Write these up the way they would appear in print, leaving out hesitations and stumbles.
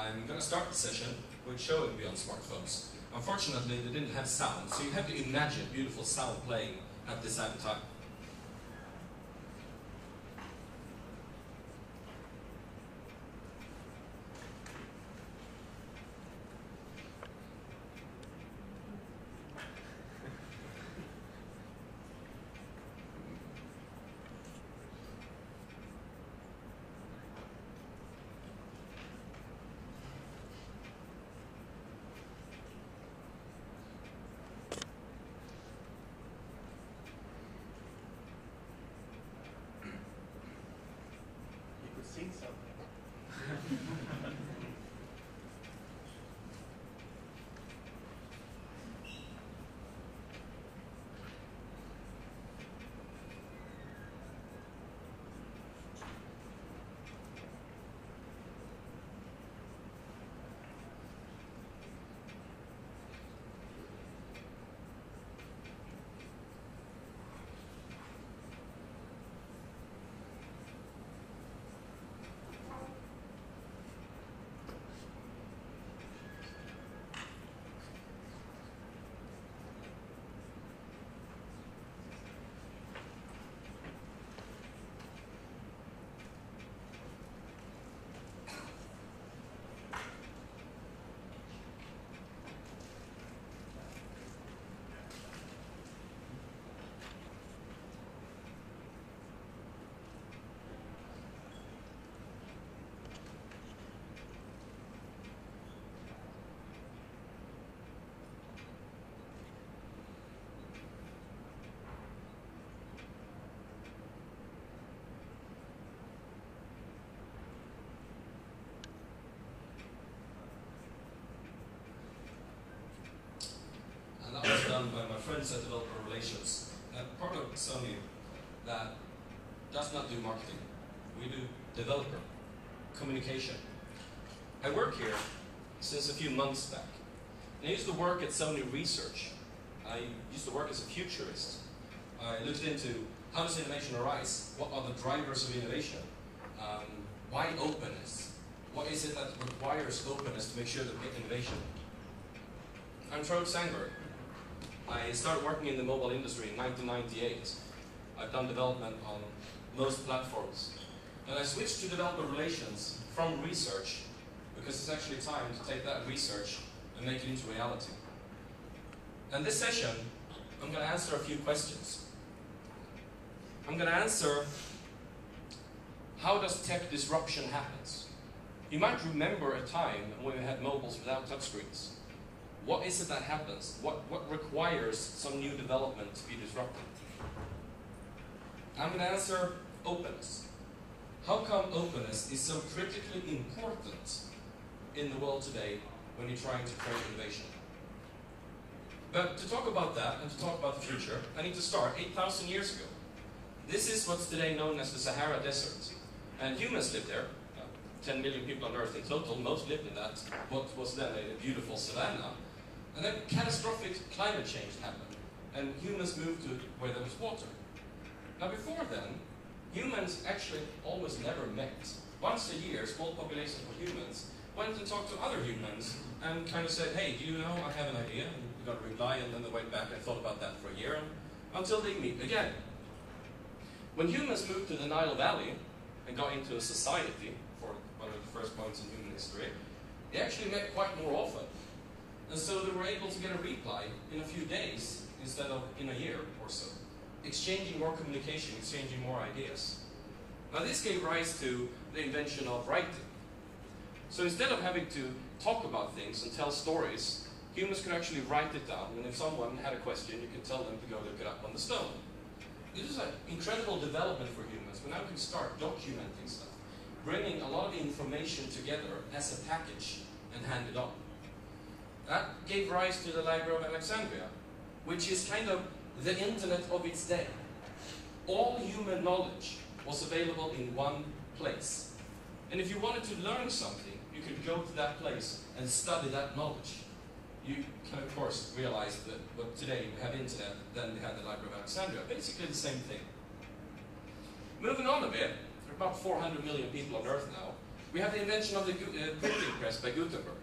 I'm going to start the session with showing beyond smartphones. Unfortunately, they didn't have sound, so you have to imagine beautiful sound playing at the same time. Sing something. And that was done by my friends at Developer Relations, a part of Sony that does not do marketing. We do developer communication. I work here since a few months back. And I used to work at Sony Research. I used to work as a futurist. I looked into how does innovation arise? What are the drivers of innovation? Why openness? What is it that requires openness to make sure that we get innovation? I'm Troed Sångberg. I started working in the mobile industry in 1998. I've done development on most platforms. And I switched to developer relations from research because it's actually time to take that research and make it into reality. And this session, I'm going to answer a few questions. I'm going to answer, how does tech disruption happen? You might remember a time when we had mobiles without touchscreens. What is it that happens? What requires some new development to be disrupted? I'm going to answer openness. How come openness is so critically important in the world today when you're trying to create innovation? But to talk about that and to talk about the future, I need to start 8,000 years ago. This is what's today known as the Sahara Desert. And humans lived there. 10 million people on Earth in total. Most lived in that, what was then a beautiful savanna. And then catastrophic climate change happened. And humans moved to where there was water. Now before then, humans actually almost never met. Once a year, small populations of humans went and talked to other humans and kind of said, hey, do you know, I have an idea. And we got a reply, and then they went back and thought about that for a year until they meet again. When humans moved to the Nile Valley and got into a society, for one of the first points in human history, they actually met quite more often. And so they were able to get a reply in a few days instead of in a year or so. Exchanging more communication, exchanging more ideas. Now this gave rise to the invention of writing. So instead of having to talk about things and tell stories, humans could actually write it down, and if someone had a question, you could tell them to go look it up on the stone. This is an incredible development for humans. We now can start documenting stuff, bringing a lot of the information together as a package and hand it on. That gave rise to the Library of Alexandria, which is kind of the internet of its day. All human knowledge was available in one place. And if you wanted to learn something, you could go to that place and study that knowledge. You can, of course, realize that what today we have internet, then we had the Library of Alexandria. Basically the same thing. Moving on a bit, there are about 400 million people on Earth now. We have the invention of the printing press by Gutenberg.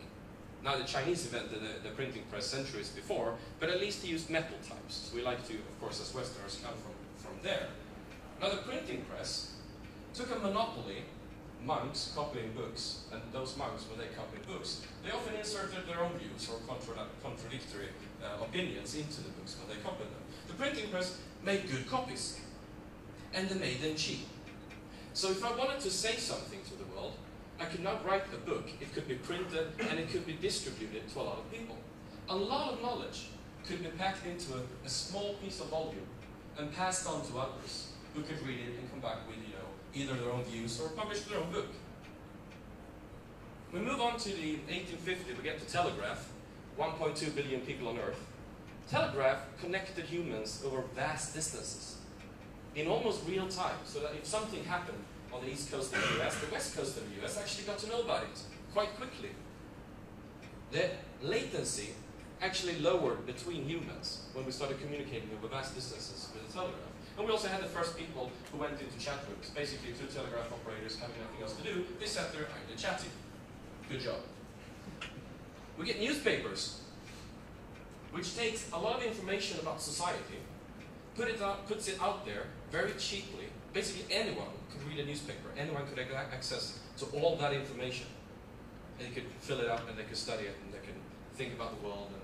Now the Chinese invented the printing press centuries before, but at least he used metal types. So we like to, of course, as Westerners, come from there. Now the printing press took a monopoly, monks copying books, and those monks, when they copied books, they often inserted their own views or contradictory opinions into the books when they copied them. The printing press made good copies, and they made them cheap. So if I wanted to say something to the world, I could now write a book, it could be printed, and it could be distributed to a lot of people. A lot of knowledge could be packed into a small piece of volume and passed on to others who could read it and come back with, either their own views or publish their own book. We move on to the 1850, we get the telegraph, 1.2 billion people on Earth. Telegraph connected humans over vast distances in almost real time, so that if something happened on the east coast of the US, the west coast of the US actually got to know about it quite quickly. The latency actually lowered between humans when we started communicating over vast distances with the telegraph. And we also had the first people who went into chat rooms, basically two telegraph operators having nothing else to do. They sat there idly chatting. Good job. We get newspapers, which takes a lot of information about society, puts it out there very cheaply. Basically anyone could read a newspaper, anyone could have access to all that information. They could fill it up and they could study it and they could think about the world and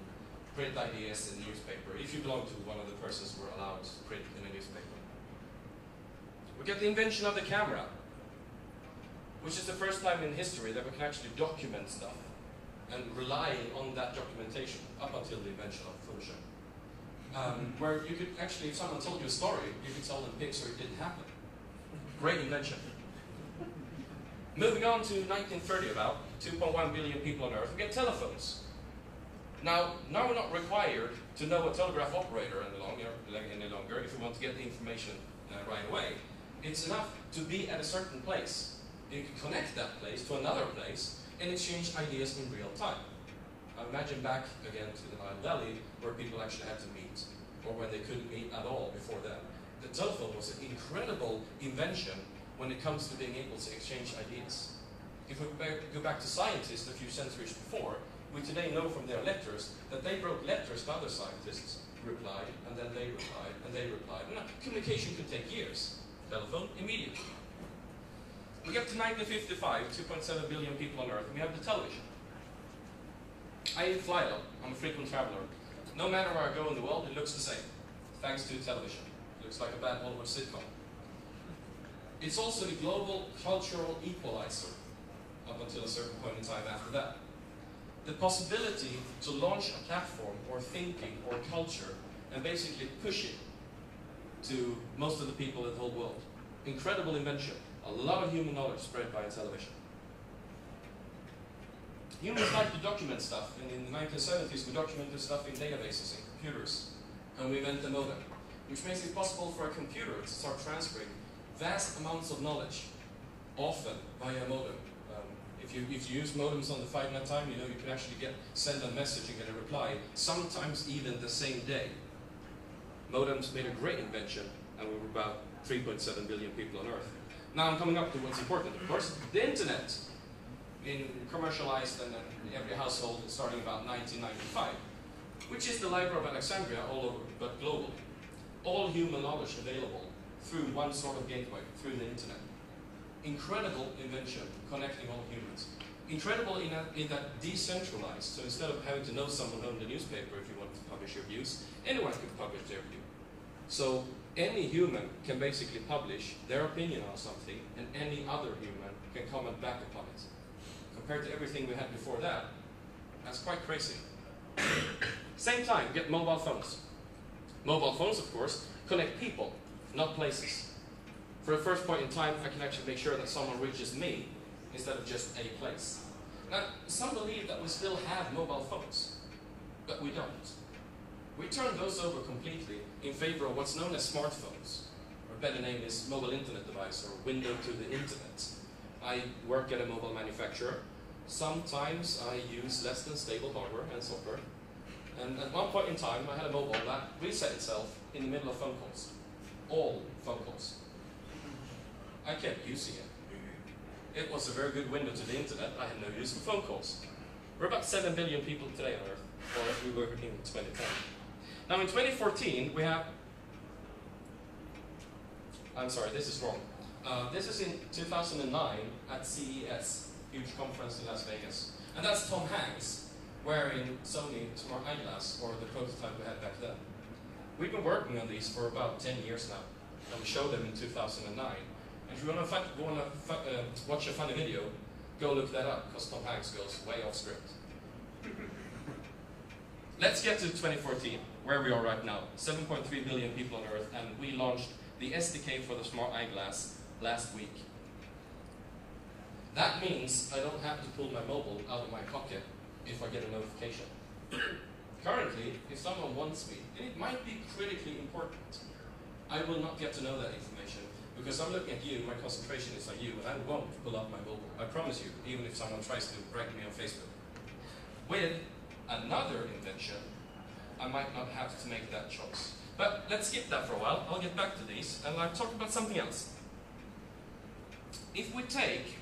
print ideas in the newspaper, if you belong to one of the persons who were allowed to print in a newspaper. We get the invention of the camera, which is the first time in history that we can actually document stuff and relying on that documentation up until the invention of Photoshop. Where you could actually, if someone told you a story, you could tell them pics or it didn't happen. Great invention. Moving on to 1930 about, 2.1 billion people on Earth, we get telephones. Now we're not required to know a telegraph operator any longer if we want to get the information right away. It's enough to be at a certain place. You can connect that place to another place and exchange ideas in real time. Imagine back again to the Nile Valley where people actually had to meet, or when they couldn't meet at all before then. The telephone was an incredible invention when it comes to being able to exchange ideas. If we go back to scientists a few centuries before, we today know from their letters that they wrote letters to other scientists, replied, and then they replied, and they replied. And communication could take years. Telephone, immediately. We get to 1955, 2.7 billion people on Earth, and we have the television. I fly a lot, I'm a frequent traveler. No matter where I go in the world, it looks the same, thanks to television. It looks like a bad Hollywood sitcom. It's also the global cultural equalizer, up until a certain point in time after that. The possibility to launch a platform, or thinking, or culture, and basically push it to most of the people in the whole world. Incredible invention. A lot of human knowledge spread via television. Humans like to document stuff, and in the 1970s we documented stuff in databases and computers. And we invented the modem, which makes it possible for a computer to start transferring vast amounts of knowledge, often via a modem. If you use modems on the 5-net time, you can actually send a message and get a reply, sometimes even the same day. Modems made a great invention, and we were about 3.7 billion people on Earth. Now I'm coming up to what's important, of course, the internet. Being commercialized in every household starting about 1995, which is the Library of Alexandria all over, but globally. All human knowledge available through one sort of gateway, through the internet. Incredible invention, connecting all humans. Incredible in that decentralized, so instead of having to know someone owned the newspaper if you wanted to publish your views, anyone could publish their view. So any human can basically publish their opinion on something, and any other human can comment back upon it. Compared to everything we had before that, that's quite crazy. Same time, get mobile phones. Mobile phones, of course, connect people, not places. For the first point in time, I can actually make sure that someone reaches me instead of just a place. Now, some believe that we still have mobile phones, but we don't. We turned those over completely in favor of what's known as smartphones, or a better name is mobile internet device, or window to the internet. I work at a mobile manufacturer. Sometimes I use less than stable hardware and software. And at one point in time, I had a mobile that reset itself in the middle of phone calls. All phone calls. I kept using it. It was a very good window to the internet. I had no use for phone calls. We're about 7 billion people today on Earth, or we were in 2010. Now in 2014, we have... I'm sorry, this is wrong. This is in 2009 at CES, huge conference in Las Vegas. And that's Tom Hanks wearing Sony SmartEyeglass, or the prototype we had back then. We've been working on these for about 10 years now, and we showed them in 2009. And if you want to watch a funny video, go look that up, because Tom Hanks goes way off script. Let's get to 2014, where we are right now. 7.3 billion people on Earth, and we launched the SDK for the SmartEyeglass last week. That means I don't have to pull my mobile out of my pocket if I get a notification. Currently, if someone wants me, and it might be critically important, I will not get to know that information because I'm looking at you, my concentration is on you, and I won't pull up my mobile. I promise you, even if someone tries to break me on Facebook. With another invention, I might not have to make that choice. But let's skip that for a while. I'll get back to these, and I'll talk about something else. If we take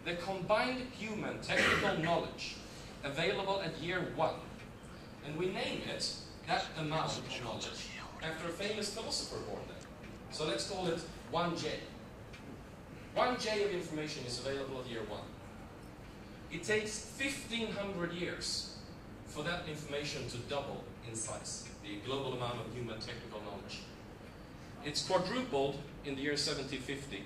the combined human technical knowledge available at year 1, and we name it that amount of knowledge after a famous philosopher born then. So let's call it 1J. 1J of information is available at year 1. It takes 1,500 years for that information to double in size, the global amount of human technical knowledge. It's quadrupled in the year 1750.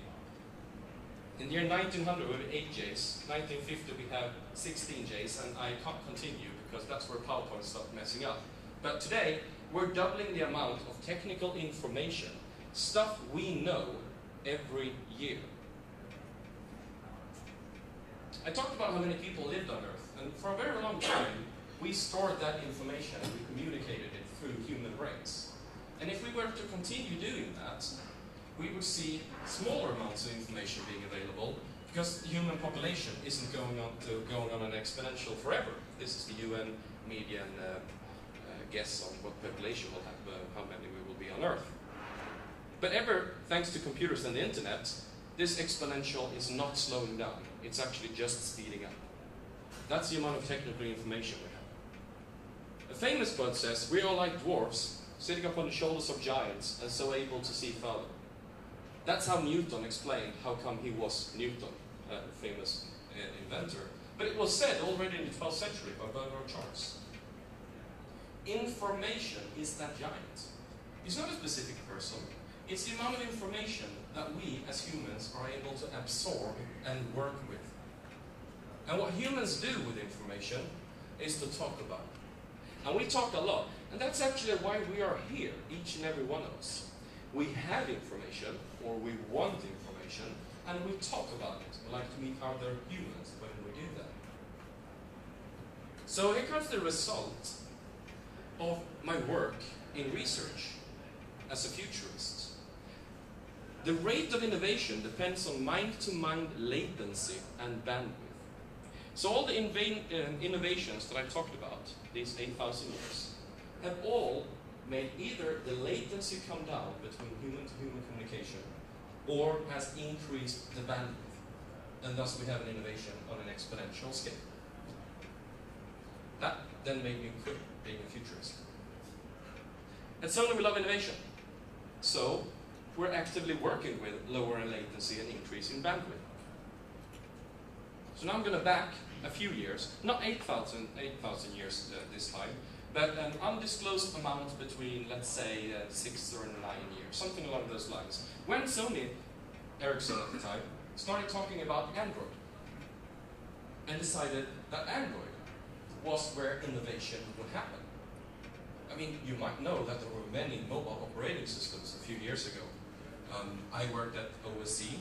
In the year 1900 we have 8 J's, 1950 we have 16 J's, and I can't continue because that's where PowerPoint stopped messing up. But today, we're doubling the amount of technical information, stuff we know every year. I talked about how many people lived on Earth, and for a very long time, we stored that information and we communicated it through human brains. And if we were to continue doing that, we would see smaller amounts of information being available because the human population isn't going on an exponential forever. This is the UN median guess on what population will have, how many we will be on Earth. But thanks to computers and the internet, this exponential is not slowing down. It's actually just speeding up. That's the amount of technical information we have. A famous quote says, "We are like dwarfs, sitting upon the shoulders of giants, and so able to see further." That's how Newton explained how come he was Newton, a famous inventor. But it was said already in the 12th century by Bernard Charles. Information is that giant. It's not a specific person. It's the amount of information that we as humans are able to absorb and work with. And what humans do with information is to talk about it. And we talk a lot. And that's actually why we are here, each and every one of us. We have information, or we want information, and we talk about it. We like to meet other humans when we do that. So here comes the result of my work in research as a futurist. The rate of innovation depends on mind-to-mind latency and bandwidth. So all the innovations that I talked about, these 8,000 years, have all made either the latency come down between human-to-human communication or has increased the bandwidth. And thus we have an innovation on an exponential scale. That then made me quit being a futurist. At Sony we love innovation. So we're actively working with lowering latency and increasing bandwidth. So now I'm going to back a few years, not 8,000 years this time, but an undisclosed amount between, let's say, 6 or 9 years, something along those lines. When Sony Ericsson at the time started talking about Android and decided that Android was where innovation would happen. I mean, you might know that there were many mobile operating systems a few years ago. I worked at OSC,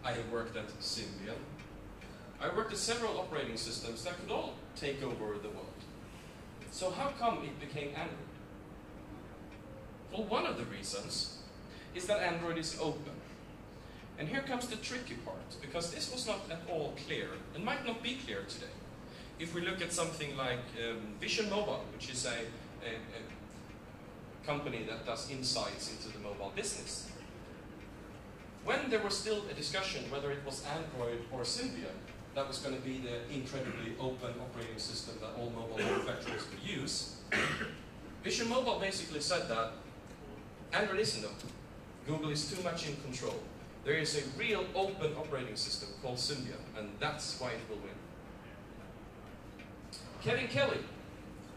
I worked at Symbian, I worked at several operating systems that could all take over the world. So how come it became Android? Well, one of the reasons is that Android is open. And here comes the tricky part, because this was not at all clear, and might not be clear today. If we look at something like Vision Mobile, which is a company that does insights into the mobile business. When there was still a discussion whether it was Android or Symbian that was going to be the incredibly open operating system that all mobile manufacturers could use, Vision Mobile basically said that Android isn't open. Google is too much in control. There is a real open operating system called Symbian, and that's why it will win. Kevin Kelly,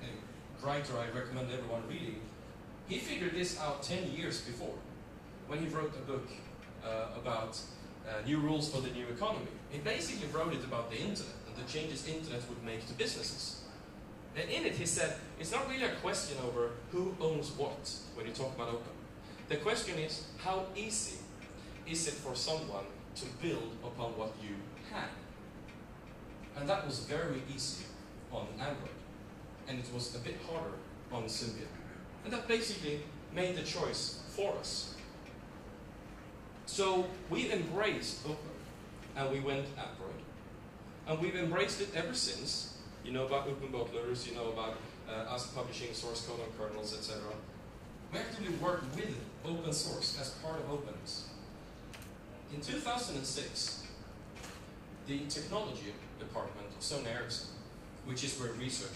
a writer I recommend everyone reading, he figured this out 10 years before, when he wrote a book about new rules for the new economy. He basically wrote it about the internet and the changes internet would make to businesses. And in it he said, it's not really a question over who owns what when you talk about open. The question is, how easy is it for someone to build upon what you had? And that was very easy on Android. And it was a bit harder on Symbian. And that basically made the choice for us. So we embraced open, and we went Android. And we've embraced it ever since. You know about open bottlers, you know about us publishing source code on kernels, etc. We actively work with open source as part of openness. In 2006, the technology department of Sony Ericsson, which is where research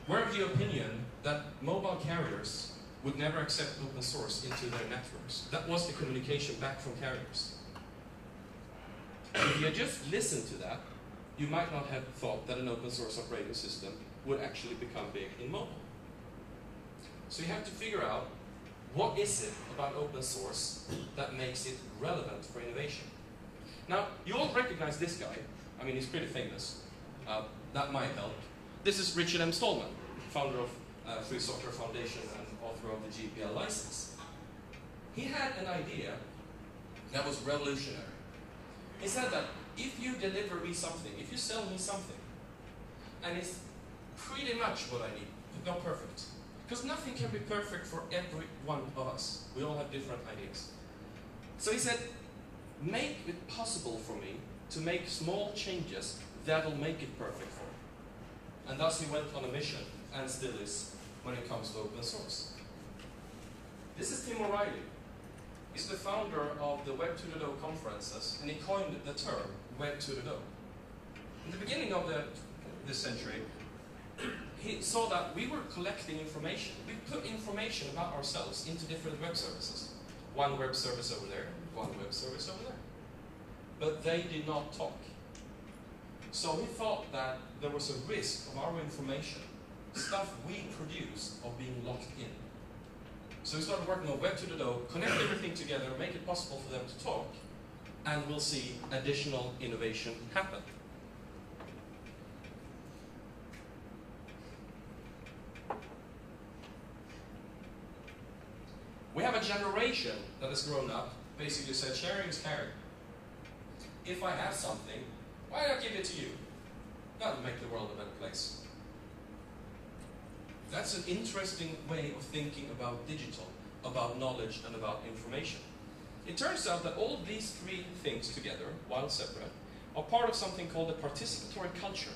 were of the opinion that mobile carriers would never accept open source into their networks. That was the communication back from carriers. If you had just listened to that, you might not have thought that an open source operating system would actually become big in mobile. So you have to figure out, what is it about open source that makes it relevant for innovation? Now, you all recognize this guy. I mean, he's pretty famous. That might help. This is Richard M. Stallman, founder of Free Software Foundation and author of the GPL license. He had an idea that was revolutionary. He said that if you deliver me something, if you sell me something, and it's pretty much what I need, but not perfect, because nothing can be perfect for every one of us. We all have different ideas. So he said, make it possible for me to make small changes that'll make it perfect for me. And thus he went on a mission, and still is, when it comes to open source. This is Tim O'Reilly. He's the founder of the Web 2.0 conferences, and he coined the term Web 2.0. In the beginning of this century, he saw that we were collecting information. We put information about ourselves into different web services. One web service over there, one web service over there. But they did not talk. So he thought that there was a risk of our information, stuff we produced, of being locked in. So we started working on Web 2.0, connect everything together, make it possible for them to talk, and we'll see additional innovation happen. We have a generation that has grown up, basically said, sharing is caring. If I have something, why not give it to you? That'll make the world a better place. That's an interesting way of thinking about digital, about knowledge, and about information. It turns out that all of these three things together, while separate, are part of something called a participatory culture,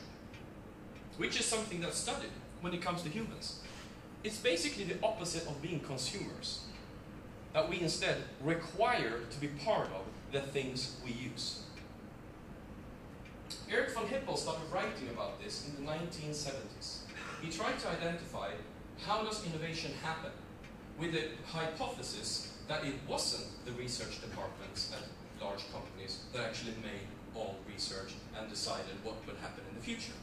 which is something that's studied when it comes to humans. It's basically the opposite of being consumers, that we instead require to be part of the things we use. Eric von Hippel started writing about this in the 1970s. He tried to identify how does innovation happen, with the hypothesis that it wasn't the research departments at large companies that actually made all research and decided what would happen in the future.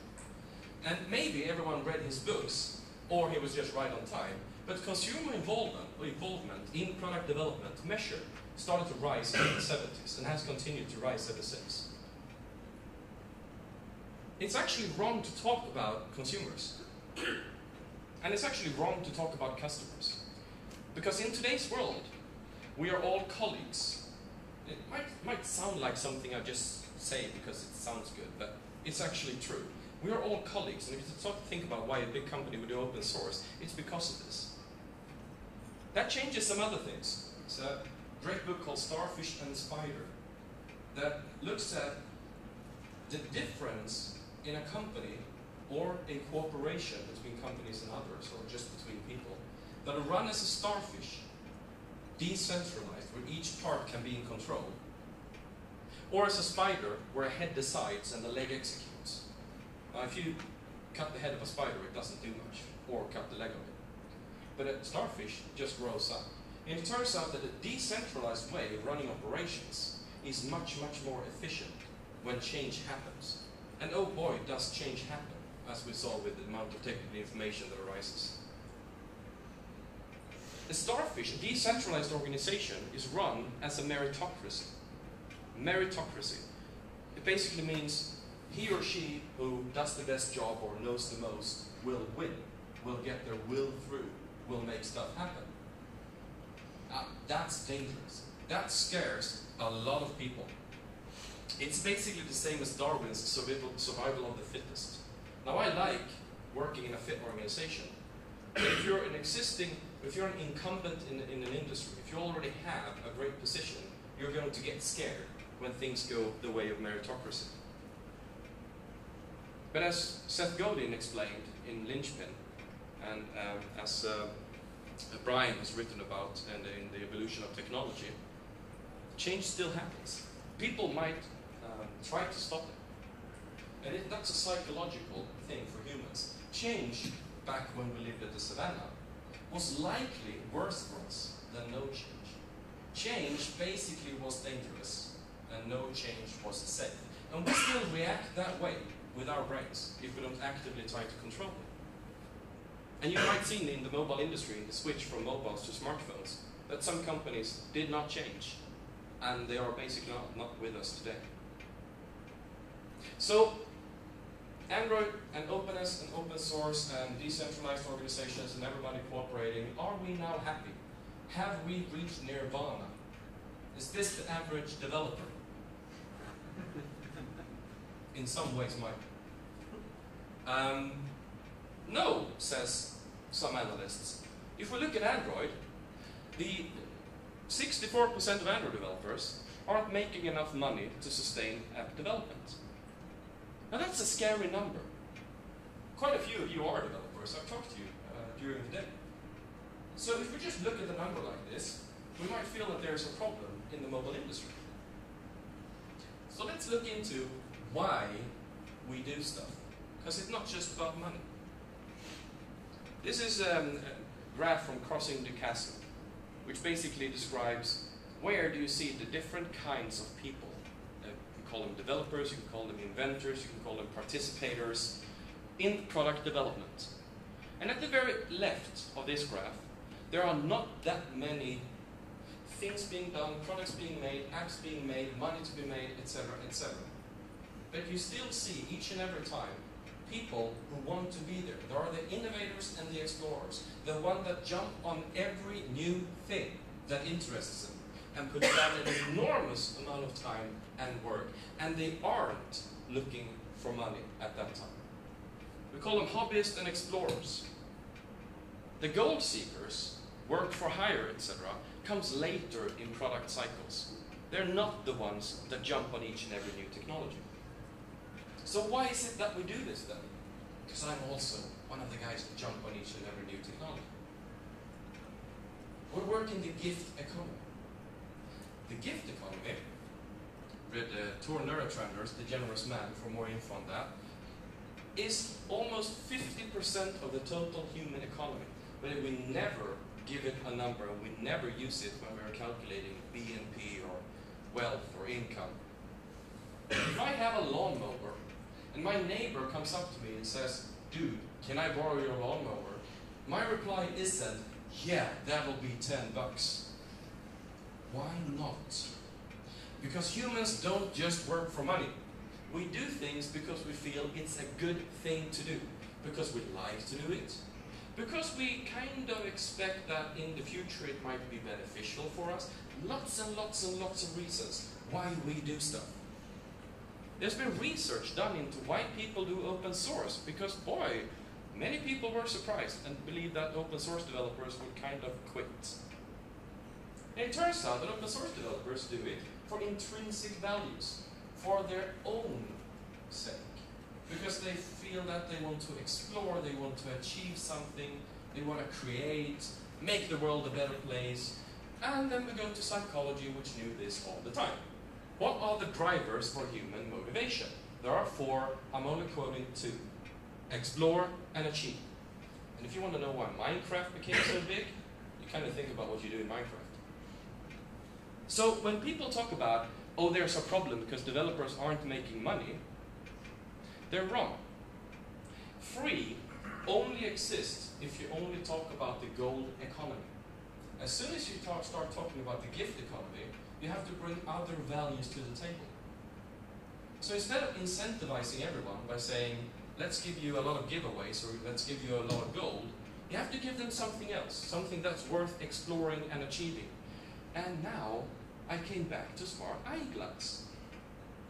And maybe everyone read his books, or he was just right on time, but consumer involvement in product development measured started to rise in the 70s and has continued to rise ever since. It's actually wrong to talk about consumers. And it's actually wrong to talk about customers. Because in today's world, we are all colleagues. It might sound like something I just say because it sounds good, but it's actually true. We are all colleagues, and if you start to think about why a big company would do open source, it's because of this. That changes some other things. It's a great book called Starfish and Spider that looks at the difference in a company or a cooperation between companies and others, or just between people, that are run as a starfish. decentralized, where each part can be in control, or as a spider, where a head decides and the leg executes. Now, if you cut the head of a spider, it doesn't do much, or cut the leg of it. But a starfish just grows up. And it turns out that a decentralized way of running operations is much, much more efficient when change happens. And oh boy, does change happen, as we saw with the amount of technical information that arises. A starfish, a decentralized organization, is run as a meritocracy. Meritocracy. It basically means he or she who does the best job or knows the most will win, will get their will through, will make stuff happen. That's dangerous. That scares a lot of people. It's basically the same as Darwin's survival of the fittest. Now, I like working in a fit organization. But if you're an incumbent in an industry, if you already have a great position, you're going to get scared when things go the way of meritocracy. But as Seth Godin explained in Linchpin, and as Brian has written about in the evolution of technology, change still happens. People might try to stop it. And that's a psychological thing for humans. Change, back when we lived at the savannah, was likely worse for us than no change. Change basically was dangerous, and no change was safe. And we still react that way with our brains if we don't actively try to control it. And you might see in the mobile industry, the switch from mobiles to smartphones, that some companies did not change, and they are basically not with us today. So, Android and openness and open source and decentralized organizations and everybody cooperating, are we now happy? Have we reached nirvana? Is this the average developer? In some ways, might be. No, says some analysts. If we look at Android, the 64% of Android developers aren't making enough money to sustain app development. Now that's a scary number. Quite a few of you are developers. I've talked to you during the day. So if we just look at the number like this, we might feel that there's a problem in the mobile industry. So let's look into why we do stuff. Because it's not just about money. This is a graph from Crossing the Chasm, which basically describes where do you see the different kinds of people. You can call them developers, you can call them inventors, you can call them participators in product development. And at the very left of this graph, there are not that many things being done, products being made, apps being made, money to be made, etc., etc. But you still see each and every time people who want to be there. There are the innovators and the explorers, the one that jump on every new thing that interests them and put down an enormous amount of time and work, and they aren't looking for money at that time. We call them hobbyists and explorers. The gold seekers, work for hire, etc., comes later in product cycles. They're not the ones that jump on each and every new technology. So why is it that we do this then? Because I'm also one of the guys that jump on each and every new technology. We're working the gift economy. The gift economy, read Tor Neurotrenders, The Generous Man, for more info on that, is almost 50% of the total human economy. But we never give it a number, and we never use it when we're calculating BNP or wealth or income. If I have a lawnmower, and my neighbor comes up to me and says, "Dude, can I borrow your lawnmower?" My reply isn't, "Yeah, that'll be $10. Why not? Because humans don't just work for money. We do things because we feel it's a good thing to do, because we like to do it, because we kind of expect that in the future it might be beneficial for us. Lots and lots and lots of reasons why we do stuff. There's been research done into why people do open source, because boy, many people were surprised and believed that open source developers would kind of quit. And it turns out that open source developers do it for intrinsic values, for their own sake, because they feel that they want to explore, they want to achieve something, they want to create, make the world a better place, And then we go to psychology, which knew this all the time. What are the drivers for human motivation? There are 4, I'm only quoting 2. Explore and achieve. And if you want to know why Minecraft became so big, you kind of think about what you do in Minecraft. So when people talk about, oh, there's a problem because developers aren't making money, they're wrong. Free only exists if you only talk about the gold economy. As soon as you start talking about the gift economy, you have to bring other values to the table. So instead of incentivizing everyone by saying, let's give you a lot of giveaways, or let's give you a lot of gold, you have to give them something else, something that's worth exploring and achieving. And now, I came back to SmartEyeglass.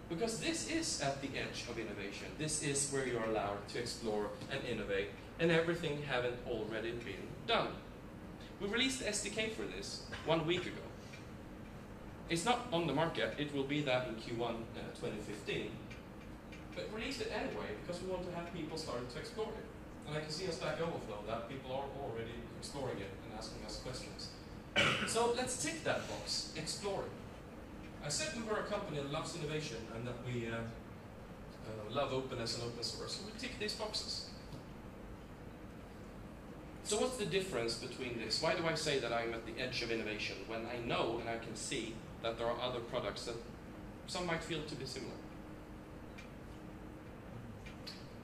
Because this is at the edge of innovation. This is where you're allowed to explore and innovate, and everything haven't already been done. We released the SDK for this 1 week ago. It's not on the market, it will be that in Q1 2015. But we released it anyway because we want to have people starting to explore it. And I can see on Stack Overflow that people are already exploring it and asking us questions. So let's tick that box, exploring. I said we were a company that loves innovation and that we love openness and open source, so we tick these boxes. So what's the difference between this? Why do I say that I'm at the edge of innovation when I know and I can see that there are other products that some might feel to be similar?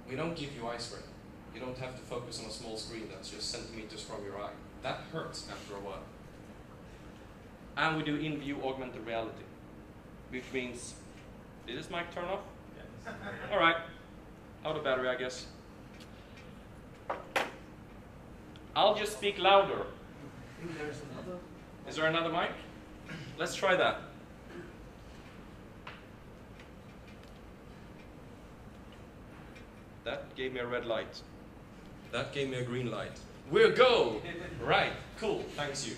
We don't give you eye strain. You don't have to focus on a small screen that's just centimeters from your eye. That hurts after a while. And we do in-view augmented reality, which means, did this mic turn off? Yes. All right, out of battery, I guess. I'll just speak louder. Is there another mic? Let's try that. That gave me a red light. That gave me a green light. We'll go! Right, cool, thanks you.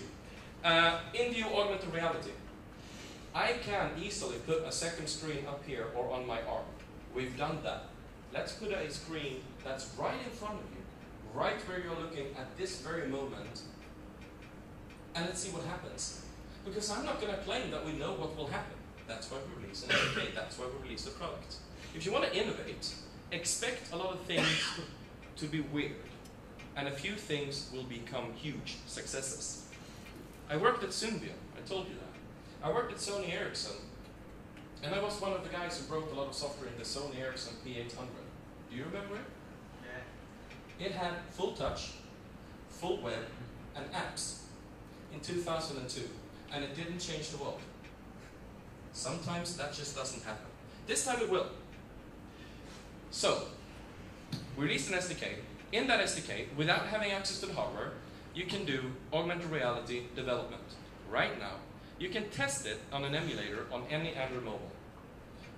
In-view augmented reality. I can easily put a second screen up here or on my arm. We've done that. Let's put a screen that's right in front of you, right where you're looking at this very moment, and let's see what happens. Because I'm not going to claim that we know what will happen. That's why we release an SDK, that's why we release a product. If you want to innovate, expect a lot of things to be weird, and a few things will become huge successes. I worked at Symbian, I told you that. I worked at Sony Ericsson, and I was one of the guys who wrote a lot of software in the Sony Ericsson P800. Do you remember it? Yeah. It had full touch, full web, and apps in 2002, and it didn't change the world. Sometimes that just doesn't happen. This time it will. So, we released an SDK. In that SDK, without having access to the hardware, you can do augmented reality development right now. You can test it on an emulator on any Android mobile.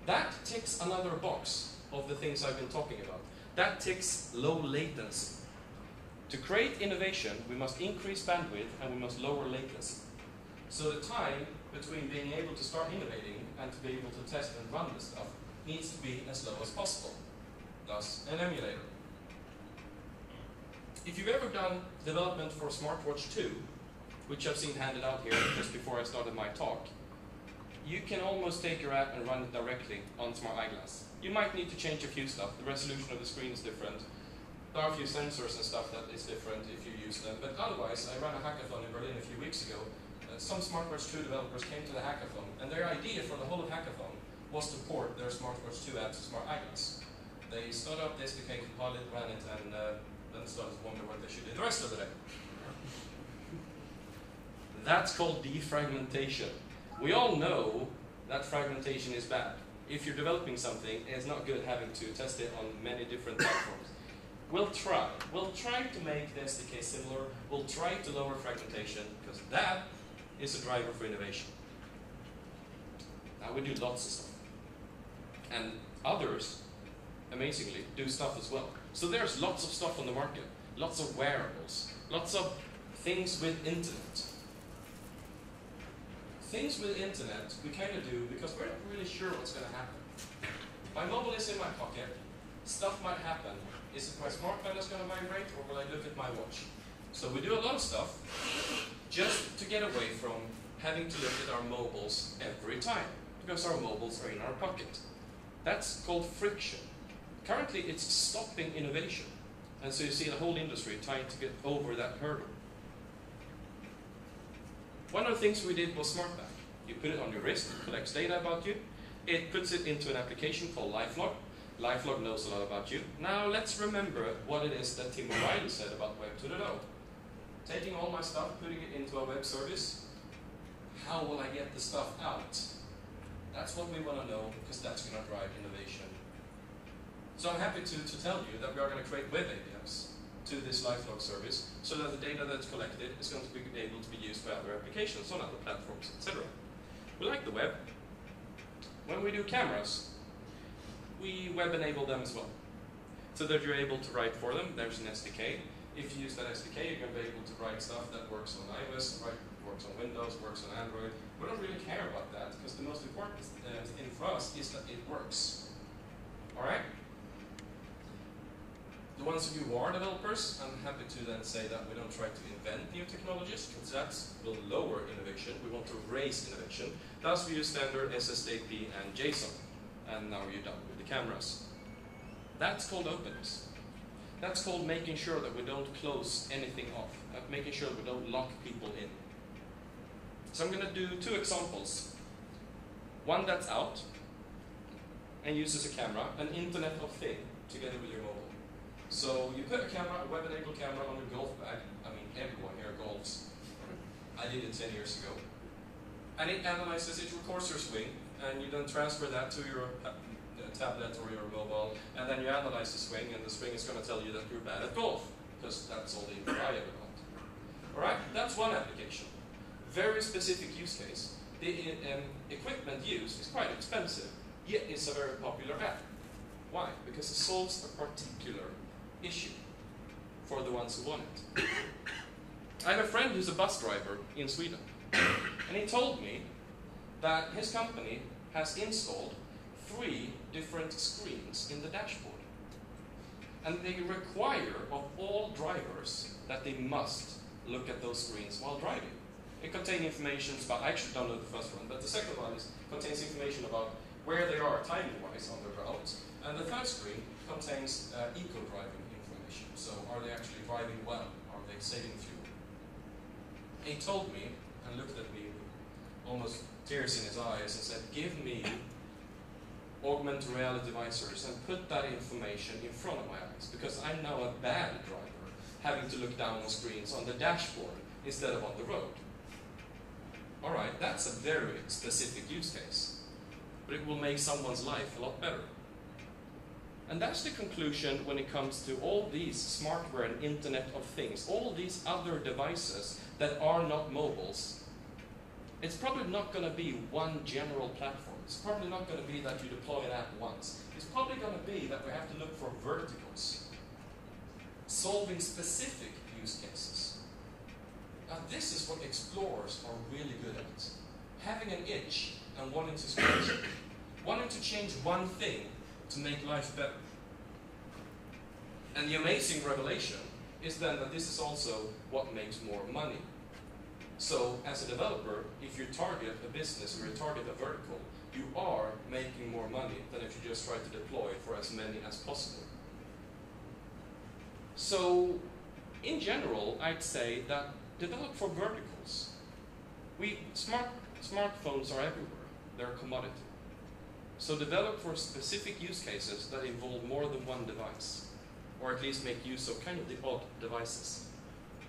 That ticks another box of the things I've been talking about. That ticks low latency. To create innovation, we must increase bandwidth and we must lower latency. So the time between being able to start innovating and to be able to test and run this stuff needs to be as low as possible. Thus, an emulator. If you've ever done development for SmartWatch 2, which I've seen handed out here just before I started my talk, you can almost take your app and run it directly on SmartEyeglass. You might need to change a few stuff. The resolution of the screen is different. There are a few sensors and stuff that is different if you use them. But otherwise, I ran a hackathon in Berlin a few weeks ago. Some SmartWatch 2 developers came to the hackathon, and their idea for the whole of hackathon was to port their SmartWatch 2 app to SmartEyeglass. They started up the SDK, compiled it, ran it, and then started to wonder what they should do the rest of the day. That's called defragmentation. We all know that fragmentation is bad. If you're developing something, it's not good having to test it on many different platforms. We'll try. We'll try to make the SDK similar. We'll try to lower fragmentation, because that is a driver for innovation. Now we do lots of stuff. And others, amazingly, do stuff as well. So there's lots of stuff on the market. Lots of wearables. Lots of things with internet. Things with internet we kind of do because we're not really sure what's going to happen. My mobile is in my pocket. Stuff might happen. Is it my SmartBand that's going to vibrate, or will I look at my watch? So we do a lot of stuff. just to get away from having to look at our mobiles every time, because our mobiles are in our pocket. That's called friction. Currently, it's stopping innovation. And so you see the whole industry trying to get over that hurdle. One of the things we did was SmartBand. You put it on your wrist, it collects data about you. It puts it into an application called LifeLog. LifeLog knows a lot about you. Now let's remember what it is that Tim O'Reilly said about Web 2.0. Taking all my stuff, putting it into a web service, how will I get the stuff out? That's what we want to know, because that's going to drive innovation. So I'm happy to tell you that we are going to create web APIs to this LifeLog service, so that the data that's collected is going to be able to be used by other applications on other platforms, etc. We like the web. When we do cameras, we web enable them as well, so that you're able to write for them. There's an SDK. If you use that SDK, you're going to be able to write stuff that works on iOS, works on Windows, works on Android. We don't really care about that, because the most important thing for us is that it works. Alright? The ones of you who are developers, I'm happy to then say that we don't try to invent new technologies, because that will lower innovation. We want to raise innovation. Thus we use standard SSDP and JSON. And now you're done with the cameras. That's called openness. That's called making sure that we don't close anything off, making sure that we don't lock people in. So I'm going to do two examples. One that's out and uses a camera, an Internet of Thing, together with your mobile. So you put a camera, a web-enabled camera on a golf bag. I mean, everyone here golfs. I did it 10 years ago. And it analyzes, it records your swing, and you then transfer that to your tablet or your mobile, and then you analyze the swing, and the swing is going to tell you that you're bad at golf, because that's all the info I ever got. Alright, that's one application. Very specific use case. The equipment used is quite expensive, yet it's a very popular app. Why? Because it solves a particular issue for the ones who want it. I have a friend who's a bus driver in Sweden, and he told me that his company has installed 3 different screens in the dashboard. And they require of all drivers that they must look at those screens while driving. It contains information about, I actually don't know the first one, but the second one contains information about where they are timing-wise on their route. And the third screen contains eco-driving information. So are they actually driving well? Are they saving fuel? He told me, and looked at me with almost tears in his eyes, and said, give me augmented reality visors and put that information in front of my eyes, because I'm now a bad driver, having to look down on screens on the dashboard instead of on the road. Alright, that's a very specific use case, but it will make someone's life a lot better. And that's the conclusion when it comes to all these SmartWear and Internet of Things, all these other devices that are not mobiles. It's probably not going to be one general platform. It's probably not going to be that you deploy an app once. It's probably going to be that we have to look for verticals, solving specific use cases. Now this is what explorers are really good at. Having an itch and wanting to scratch it. Wanting to change one thing to make life better. And the amazing revelation is then that this is also what makes more money. So as a developer, if you target a business or you target a vertical, you are making more money than if you just try to deploy for as many as possible. So in general, I'd say that develop for verticals. Smartphones are everywhere. They're a commodity. So develop for specific use cases that involve more than one device, or at least make use of kind of the odd devices.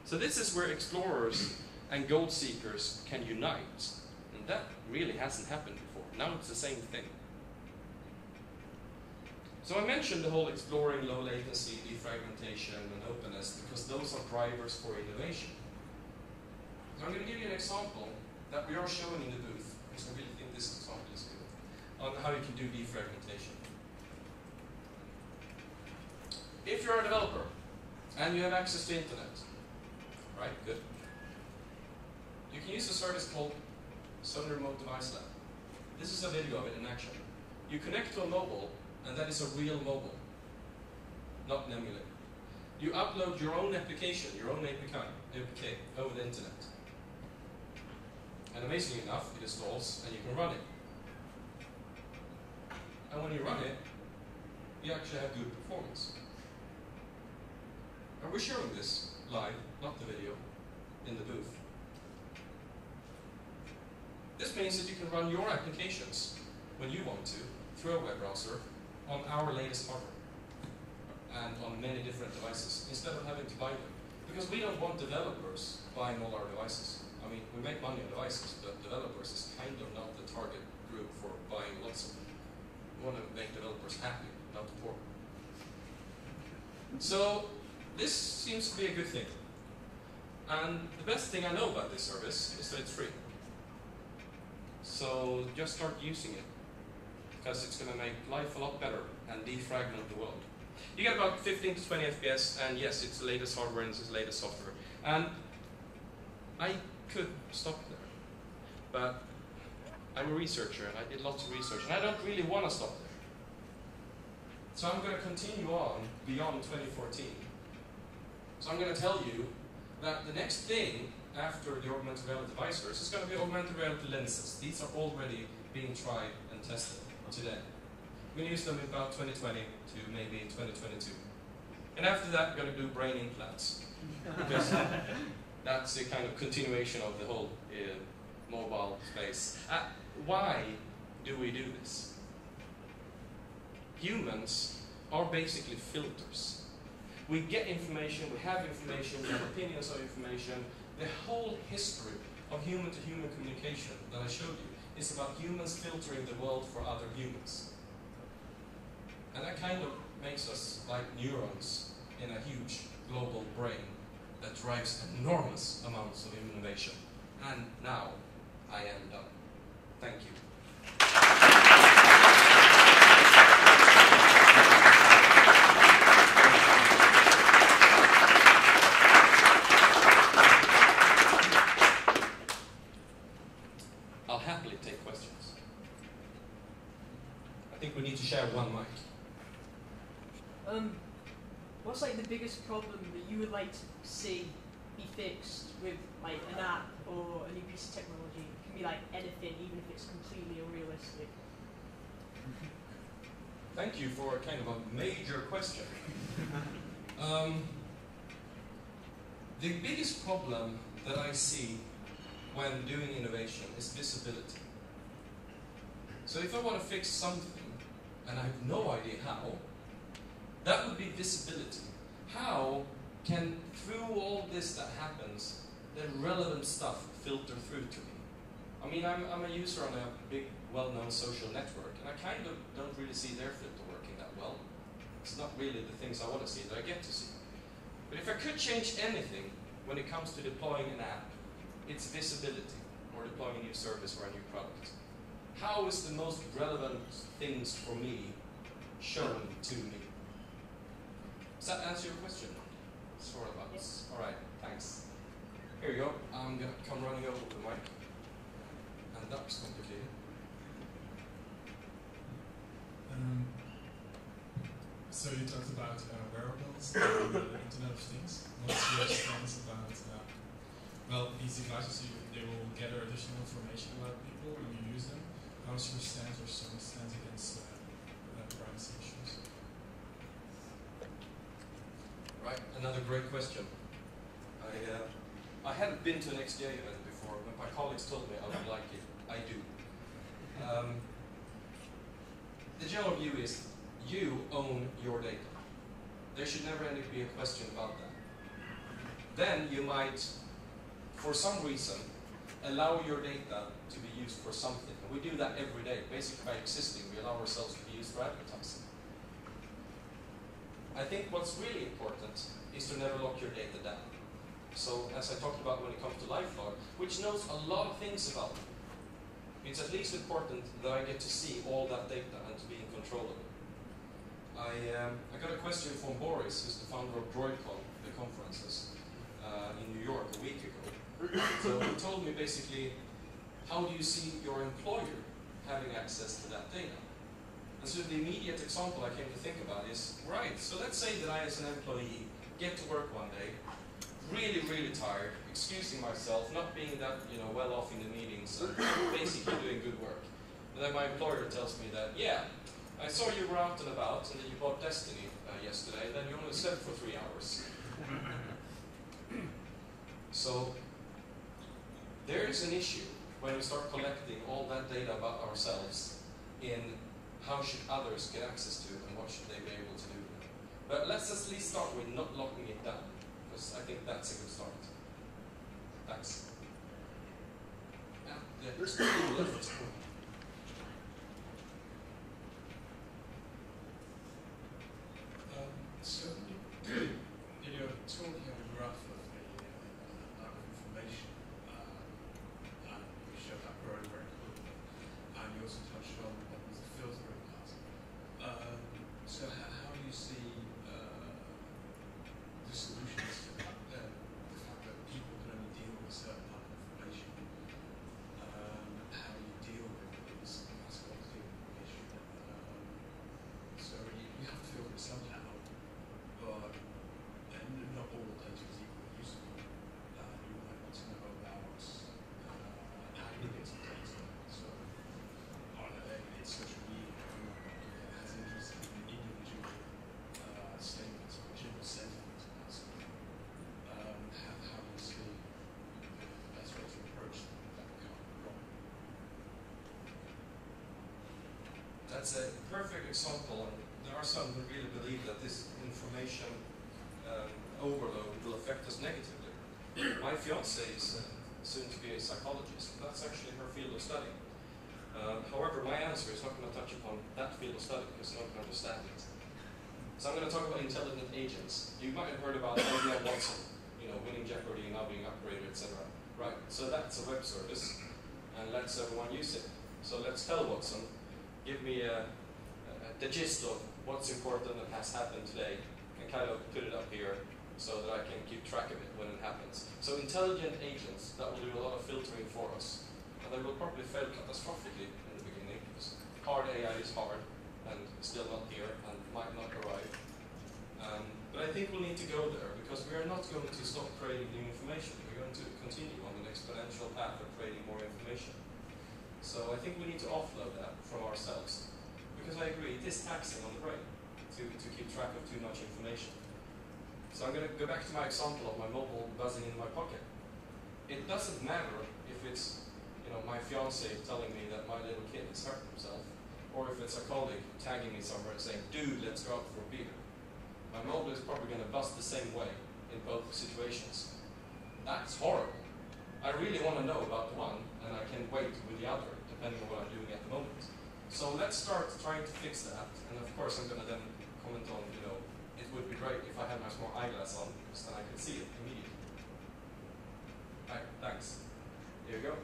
So this is where explorers and gold seekers can unite, and that really hasn't happened before. Now it's the same thing. So I mentioned the whole exploring low latency, defragmentation, and openness, because those are drivers for innovation. So I'm going to give you an example that we are showing in the booth, because I really think this example is good, on how you can do defragmentation. If you're a developer, and you have access to internet, right, good. You can use a service called Sony Remote Device Lab. This is a video of it in action. You connect to a mobile, and that is a real mobile, not an emulator. You upload your own application, your own APK over the internet. And amazingly enough, it installs and you can run it. And when you run it, you actually have good performance. And we're showing this live, not the video, in the booth. This means that you can run your applications when you want to through a web browser on our latest hardware and on many different devices instead of having to buy them. Because we don't want developers buying all our devices. I mean, we make money on devices, but developers is kind of not the target group for buying lots of them. We want to make developers happy, not the poor. So this seems to be a good thing. And the best thing I know about this service is that it's free. So just start using it, because it's going to make life a lot better and defragment the world. You get about 15 to 20 FPS, and yes, it's the latest hardware and it's the latest software. And I could stop there, but I'm a researcher and I did lots of research, and I don't really want to stop there. So I'm going to continue on beyond 2014. So I'm going to tell you that the next thing after the augmented reality visors is going to be augmented reality lenses. These are already being tried and tested today. We use them in about 2020 to maybe 2022. And after that, we're going to do brain implants. Because that's a kind of continuation of the whole mobile space. Why do we do this? Humans are basically filters. We get information, we have opinions on information. The whole history of human-to-human communication that I showed you is about humans filtering the world for other humans. And that kind of makes us like neurons in a huge global brain that drives enormous amounts of innovation. And now, I am done. Thank you. I'll happily take questions. I think we need to share one mic. What's like the biggest problem that you would like to see be fixed with like an app or a new piece of technology? It can be like anything, even if it's completely unrealistic. Thank you for kind of a major question. The biggest problem that I see when doing innovation is visibility. So if I want to fix something, and I have no idea how, that would be visibility. How can, through all this that happens, the relevant stuff filter through to me? I mean, I'm a user on a big, well-known social network, and I kind of don't really see their filter working that well. It's not really the things I want to see that I get to see. But if I could change anything when it comes to deploying an app, it's visibility, or deploying a new service or a new product. How is the most relevant things for me shown to me? Does that answer your question? Sort of. Yes. All right, thanks. Here you go. I'm going to come running over with the mic. And that was complicated. So you talked about wearables and the Internet of Things. What's your stance about, well, these devices, they will gather additional information about people when you use them. How's your stance or some stance against privacy issues? Right, another great question. I hadn't been to an XDA event before, but my colleagues told me I would like it. I do. The general view is you own your data. There should never any be a question about that. Then you might, for some reason, allow your data to be used for something. And we do that every day. Basically, by existing, we allow ourselves to be used for advertising. I think what's really important is to never lock your data down. So, as I talked about when it comes to LifeLog, which knows a lot of things about me, it's at least important that I get to see all that data and to be in control of it. I got a question from Boris, who's the founder of DroidCon, the conferences, in New York a week ago. So he told me basically, how do you see your employer having access to that data? And so the immediate example I came to think about is, right, so let's say that I as an employee get to work one day, really, really tired, excusing myself, not being that well off in the meetings, and basically doing good work. And then my employer tells me that, yeah, I saw you were out and about, and that you bought Destiny yesterday, and then you only slept for 3 hours. So there is an issue when we start collecting all that data about ourselves in how should others get access to and what should they be able to do. But let's at least start with not locking it down, because I think that's a good start. Thanks. Yeah, there's people left. So, in your talk, you have a graph of the amount of information, and you showed that growing very quickly. And you also touched on what was the filtering part. So, how do you see the solutions to that? The fact that people can only deal with a certain amount of information. How do you deal with this mass quantity of information? So, you have to filter it somehow. But not all the data is equally useful. You might want to know about how you get some data. So, it's social media, it has interest in individual statements or general sentiments about something. How do you see the best way to approach that kind of problem? That's a perfect example. There are some who really believe that this information overload will affect us negatively. My fiance is soon to be a psychologist. That's actually her field of study. However, my answer is not going to touch upon that field of study because no one can understand it. So I'm going to talk about intelligent agents. You might have heard about IBM Watson, winning Jeopardy, now being upgraded, etc. Right, so that's a web service, and let's everyone use it. So let's tell Watson, give me the gist of what's important and has happened today, and kind of put it up here so that I can keep track of it when it happens. So intelligent agents, that will do a lot of filtering for us. And they will probably fail catastrophically in the beginning, because hard AI is hard, and still not here, and might not arrive. But I think we'll need to go there, because we are not going to stop creating new information. We're going to continue on an exponential path of creating more information. So I think we need to offload that from ourselves. Because I agree, it is taxing on the brain to keep track of too much information. So I'm going to go back to my example of my mobile buzzing in my pocket. It doesn't matter if it's my fiance telling me that my little kid has hurt himself, or if it's a colleague tagging me somewhere and saying, dude, let's go out for a beer. My mobile is probably going to buzz the same way in both situations. That's horrible. I really want to know about the one, and I can wait with the other, depending on what I'm doing at the moment. So let's start trying to fix that, and of course I'm going to then comment on, it would be great if I had my SmartEyeglass on, because then I could see it immediately. Right, thanks. Here you go.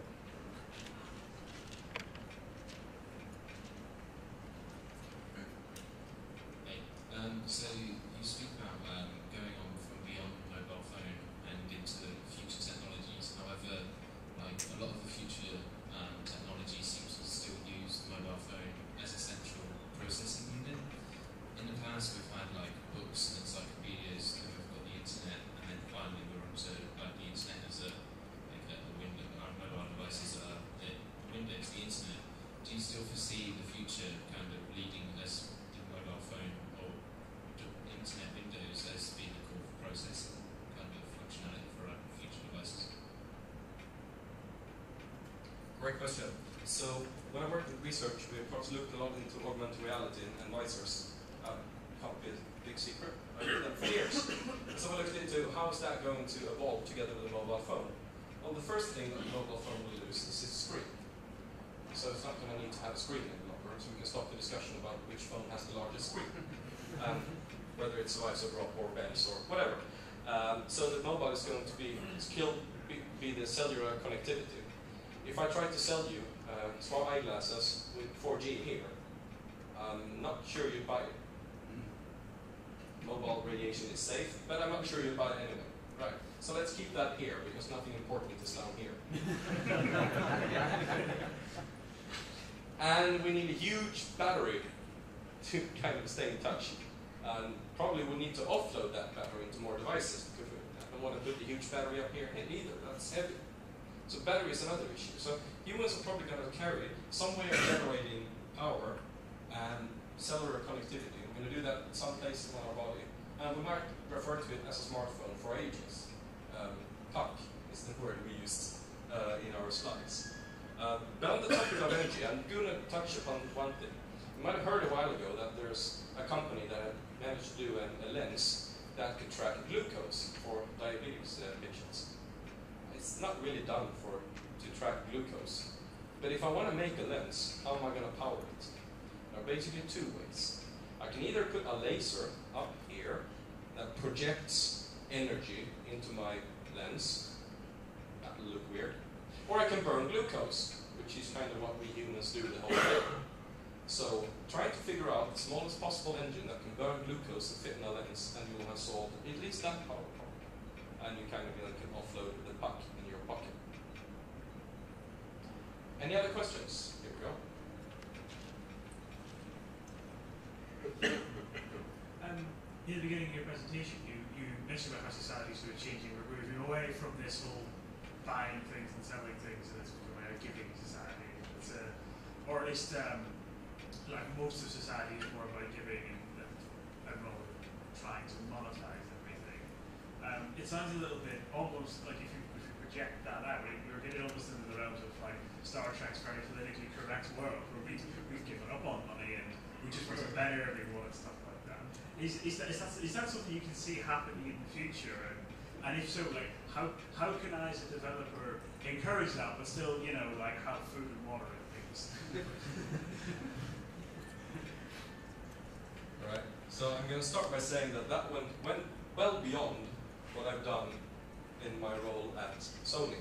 So you speak about going on from beyond mobile phone and into future technologies. However, a lot of the future technology seems to still use the mobile phone as a central processing unit. In the past, we've had books and encyclopedias, then we've got the internet, and then finally we're onto the internet as a window. Our mobile devices are the window to the internet. Do you still foresee the future kind of leading us the mobile phone or internet windows as being the core for processing kind of functionality for our future devices? Great question. So when I worked in research, we of course looked a lot into augmented reality and visors. Can't be a big secret. I did that for years. So we looked into how is that going to evolve together with a mobile phone. Well, the first thing that the mobile phone will lose is its screen. So it's not going to need to have a screen any longer, so we can stop the discussion about which phone has the largest screen. Whether it's Vice or Rock or Benz or whatever. So the mobile is going to be the cellular connectivity. If I try to sell you smart eyeglasses with 4G here, I'm not sure you'd buy it. Mobile radiation is safe, but I'm not sure you'd buy it anyway. Right. So let's keep that here, because nothing important is down here. And we need a huge battery to kind of stay in touch. And probably we need to offload that battery into more devices, because at the want to put the huge battery up here either. That's heavy. So battery is another issue. So humans are probably going to carry some way of generating power and cellular connectivity. We're going to do that some places on our body. And we might refer to it as a smartphone for ages. Puck is the word we used in our slides. But on the topic of energy, I'm going to touch upon one thing. You might have heard a while ago that there's a company that had managed to do a lens that could track glucose for diabetes patients. It's not really done to track glucose. But if I want to make a lens, how am I going to power it? There are basically two ways. I can either put a laser up here that projects energy into my lens. That will look weird. Or I can burn glucose, which is kind of what we humans do the whole day. So try to figure out the smallest possible engine that can burn glucose and fit in a lens, and you will have solved at least that power problem. And you kind of can offload the puck in your pocket. Any other questions? Here we go. In the beginning of your presentation, you mentioned about how society is sort of changing. We're moving away from this whole buying things and selling things, and it's becoming a giving society. It's or at least like most of society is more about giving and rather than trying to monetize everything. It sounds a little bit almost like if you project that out, you're getting almost into the realms of like Star Trek's very politically correct world where we've given up on money and we just want to better everyone and stuff like that. Is that something you can see happening in the future? And if so, like how can I as a developer encourage that, but still, you know, like have food and water and things? Right. So I'm going to start by saying that went well beyond what I've done in my role at Sony.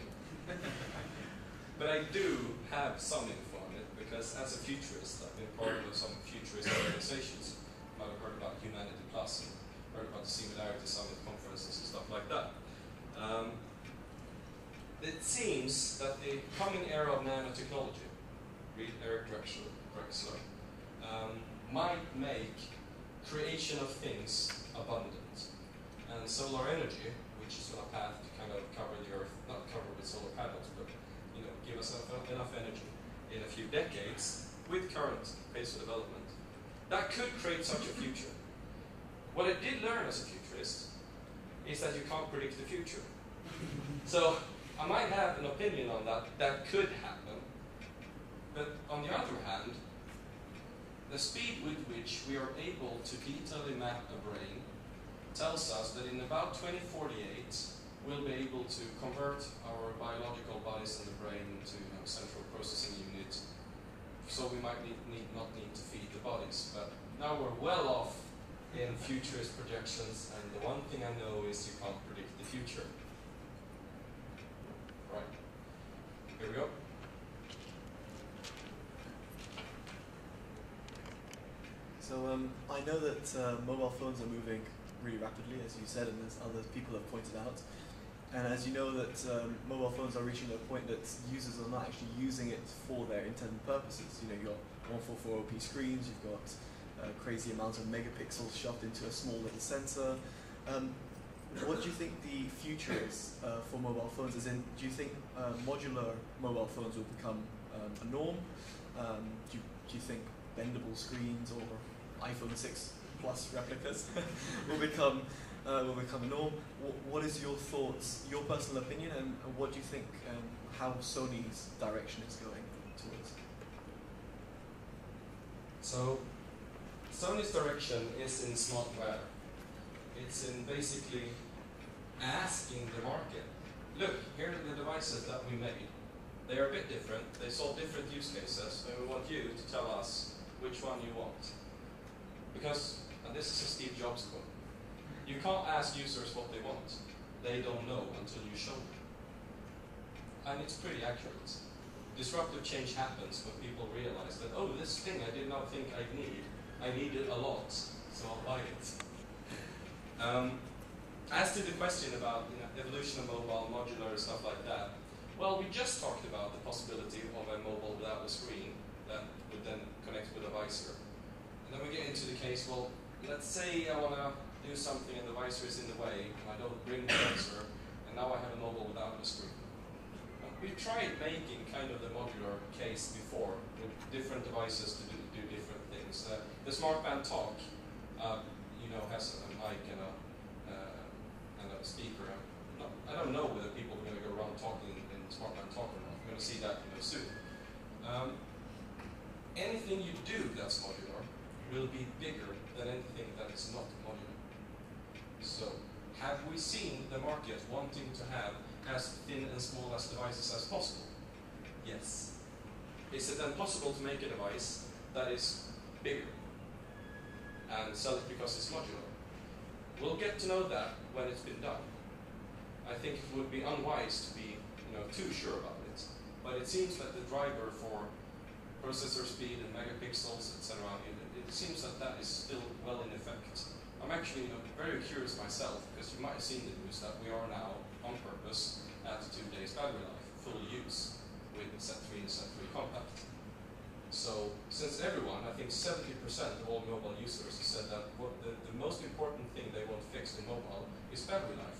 But I do have some info on it because as a futurist, I've been part of some futurist organizations. You might have heard about Humanity Plus and heard about the Singularity Summit conferences and stuff like that. It seems that the coming era of nanotechnology, read Eric Drexler, might make creation of things abundant. And solar energy, which is on a path to kind of cover the Earth, not cover with solar panels, but give us enough energy in a few decades with current pace of development, that could create such a future. What I did learn as a futurist is that you can't predict the future. So I might have an opinion on that could happen, but on the other hand, the speed with which we are able to detailedly map a brain tells us that in about 2048, we'll be able to convert our biological bodies in the brain into central processing units. So we might not need to feed the bodies. But now we're well off in futurist projections, and the one thing I know is you can't predict the future. Right. Here we go. So I know that mobile phones are moving really rapidly, as you said, and as other people have pointed out. And as you know that mobile phones are reaching a point that users are not actually using it for their intended purposes. You know, you've got 144p screens, you've got crazy amounts of megapixels shoved into a small little sensor. What do you think the future is for mobile phones? As in, do you think modular mobile phones will become a norm? Do you think bendable screens or iPhone 6 Plus replicas will become a norm? What is your thoughts, your personal opinion, and what do you think how Sony's direction is going towards? So, Sony's direction is in SmartWear. It's in basically asking the market, look, here are the devices that we made. They are a bit different, they solve different use cases, and we want you to tell us which one you want. Because, and this is a Steve Jobs quote, you can't ask users what they want. They don't know until you show them. And it's pretty accurate. Disruptive change happens when people realize that, oh, this thing I did not think I'd need, I need it a lot, so I'll buy it. As to the question about evolution of mobile, modular, and stuff like that, well, we just talked about the possibility of a mobile without a screen that would then connect with a visor. And then we get into the case, well, let's say I want to do something and the visor is in the way, and I don't bring the visor, and now I have a mobile without a screen. We've tried making kind of the modular case before with different devices to do different things. The SmartBand talk, has a mic and a speaker. I don't know whether people are going to go around talking in SmartBand talk or not. We're going to see that soon. Anything you do that's modular will be bigger than anything that is not modular. So, have we seen the market wanting to have as thin and small as devices as possible? Yes. Is it then possible to make a device that is bigger and sell it because it's modular? We'll get to know that when it's been done. I think it would be unwise to be too sure about it, but it seems that the driver for processor speed and megapixels, etc., it seems that is still well in effect. I'm actually very curious myself, because you might have seen the news that we are now, on purpose, at 2 days battery life, full use, with Z3 and Z3 compact. So, since everyone, I think 70% of all mobile users have said that the most important thing they want fixed in mobile is battery life.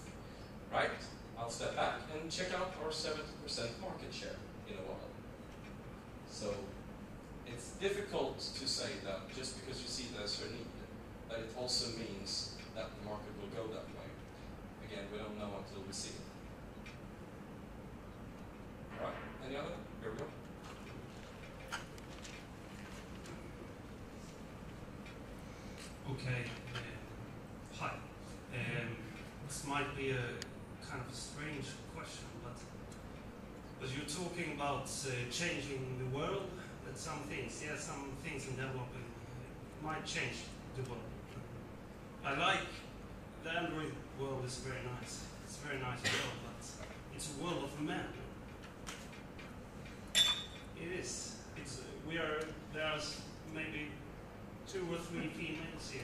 Right? I'll step back and check out our 70% market share in a while. So, it's difficult to say that just because you see there's a need, that it also means that the market will go that way. Again, we don't know until we see it. Alright, any other? Here we go. Okay, hi. This might be a kind of a strange question, but you're talking about changing the world, that some things in developing might change the world. I like the Android world is very nice. It's a very nice world, but it's a world of men. It is. There's maybe 2 or 3 females here.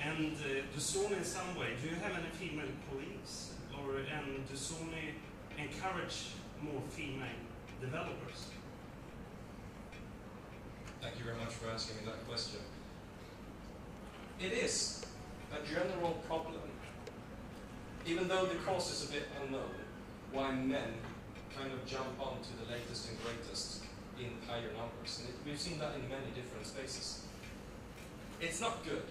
And do Sony in some way, do you have any female colleagues? And do Sony encourage more female developers? Thank you very much for asking me that question. It is a general problem, even though the cause is a bit unknown, why men kind of jump onto the latest and greatest in higher numbers. And we've seen that in many different spaces. It's not good,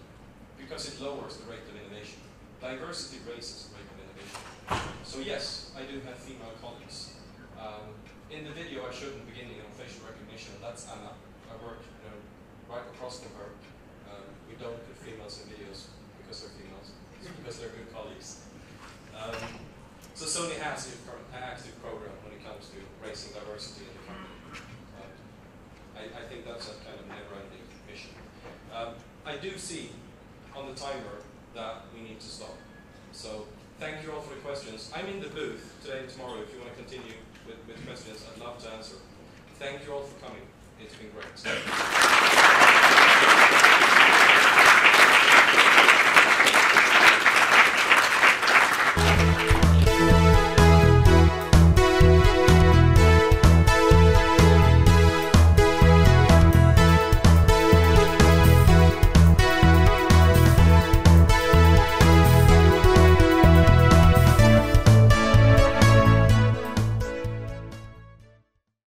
because it lowers the rate of innovation. Diversity raises the rate of innovation. So yes, I do have female colleagues. In the video I showed in the beginning on facial recognition, that's Anna. I work right across from her. We don't put females in videos because they're females. It's because they're good colleagues. So Sony has an active program when it comes to raising diversity in the company. I think that's a kind of never-ending mission. I do see on the timer that we need to stop. So thank you all for the questions. I'm in the booth today and tomorrow if you want to continue with questions. I'd love to answer. Thank you all for coming. It's been great.